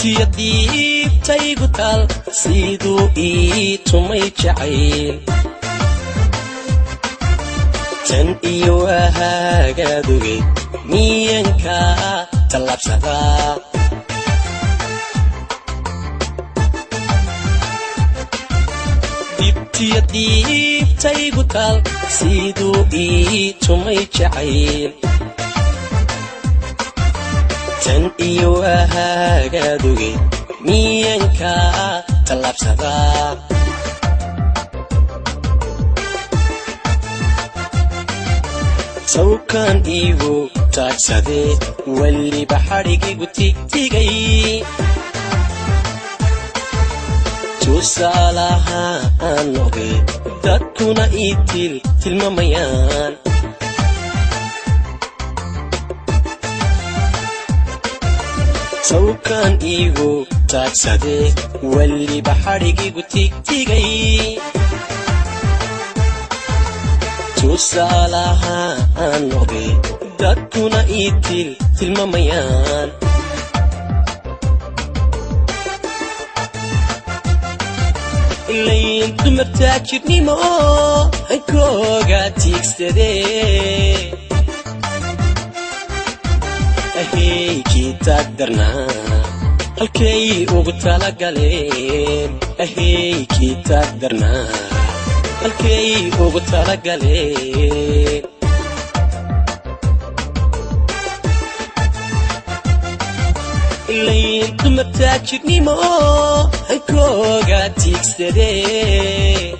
dibtiyadii taygu taal siduu ii tumay jacayl tan iyo waagaadugay miyanka talabsadaa dibtiyadii taygu taal siduu ii tumay jacayl tan iyo waagaadugay miyanka talabsadaa sawkan iigu taagsadee weliba xadhigigu tigtigay tusaalaha aan noqday dadkuna ii tilmaamayaan sawkan iigu taagsadee weliba xadhigigu tigtigay tusaalaha aan noqday dadkuna ii tilmaamayaan ilayn dumartaa jirnimo hankooga tiigsadee ahaykii taagdarnaa halkay ugu talagaleen ahaykii taagdarnaa halkay ugu talagaleen ilayn dumartaa jirnimo hankooga tiigsadee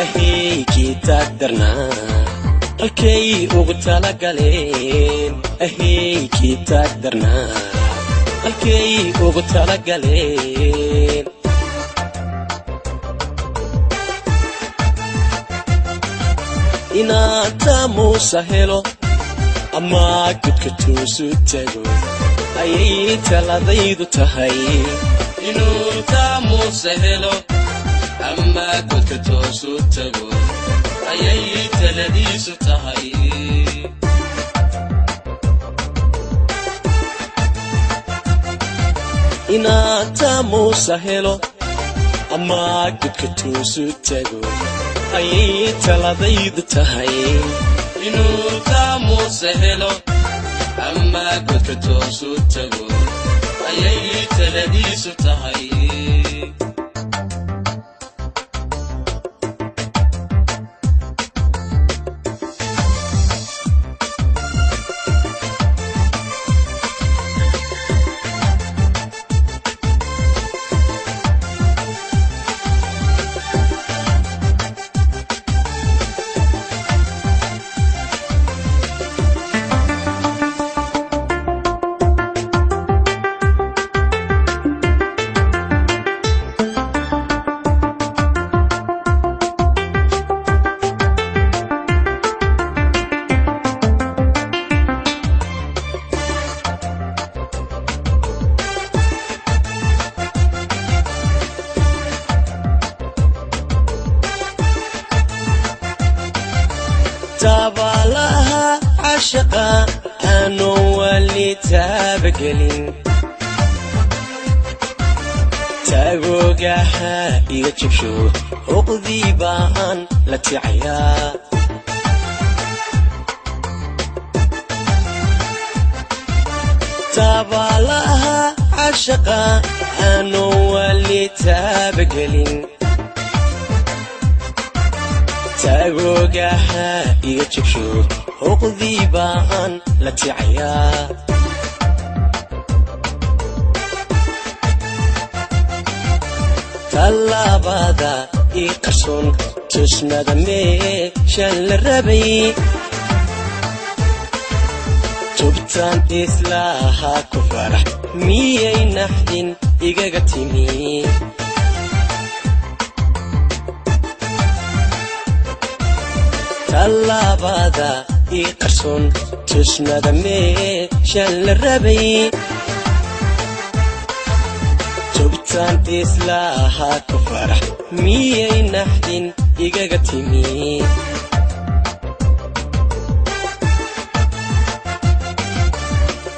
ahaykii taagdarnaa halkay ugu talagaleen ahaykii taagdarnaa halkay ugu talagaleen inaan taamuusa helo ama gudka toosu tago ayay taladaydu tahay inuu taamuusa helo ama gudka toosu tago ayay taladiisu tahay inaan taamuusa helo ama gudka toosu tago ayay taladaydu tahay inuu taamuusa helo ama gudka toosu tago ayay taladiisu tahay taabalaha cashaqa aanuu wali taabagelin taagoogaha iga jibsho uqdii baan la ticayaa taabalaha cashaqa aanuu wali taabagelin taagoogaha iga jibsho uqdii baan la ticayaa tallaabada ii qarsoon tusmada meeshaan la rabay tubtaan islaha ku farax miyay naxdin igaga timi tallaabada ii qarsoon tusmada meeshaan la rabay tubtaan islaha ku farax miyay naxdin igaga timi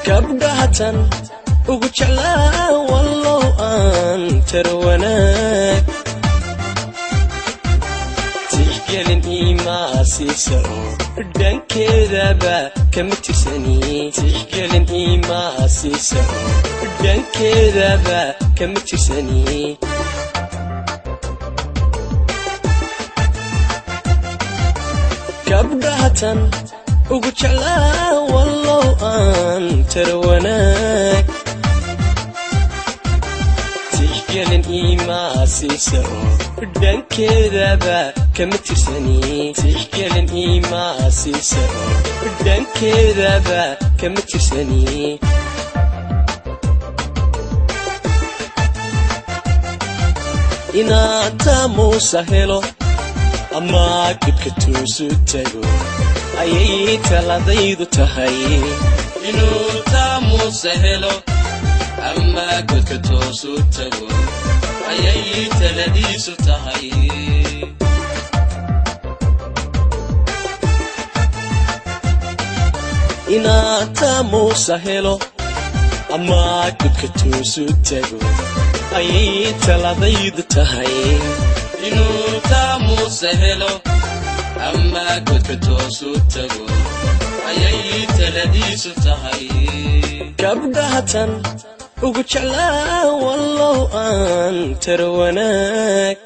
gabdhahatan ugu jeclaa wallow aan tarwanaag tixgelin imaa siiso dhankeedaba kama tirsani tixgelin imaa siiso dhankeedaba kama tirsani gabdhahatan ugu jeclaa wallow aan tarwanaag tixgelin imaa siiso dhankeedaba kama tirsani tixgelin imaa siiso dhankeedaba kama tirsani inaad taamuusa helo ama gabka toosu tago ayay taladaydu tahay inuu taamuusa helo ama gabka toosu tago ayay taladiisu tahay inaad taamuusa helo ama gabka toosu tago ayay taladaydu tahay inuu taamuusa helo ama gabka toosu tago ayay taladiisu tahay gabdhahatan ugu jeclaa wallow aan tarwanaag